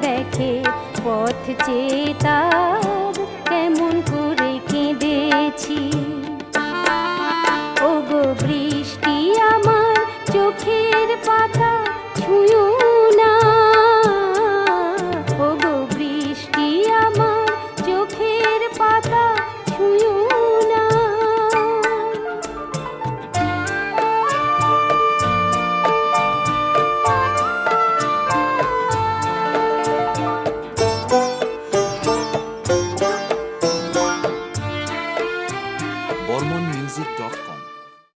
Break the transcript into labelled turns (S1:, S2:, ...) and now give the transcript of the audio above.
S1: দেখে পথ চেয়ে তার কেমন করে কেঁদেছি। ওগো বৃষ্টি আমার চোখের পাতা ছুঁয়ো না, ওগো বৃষ্টি আমার চোখের পাতা ছুঁয়ো না।
S2: BormonMusic.com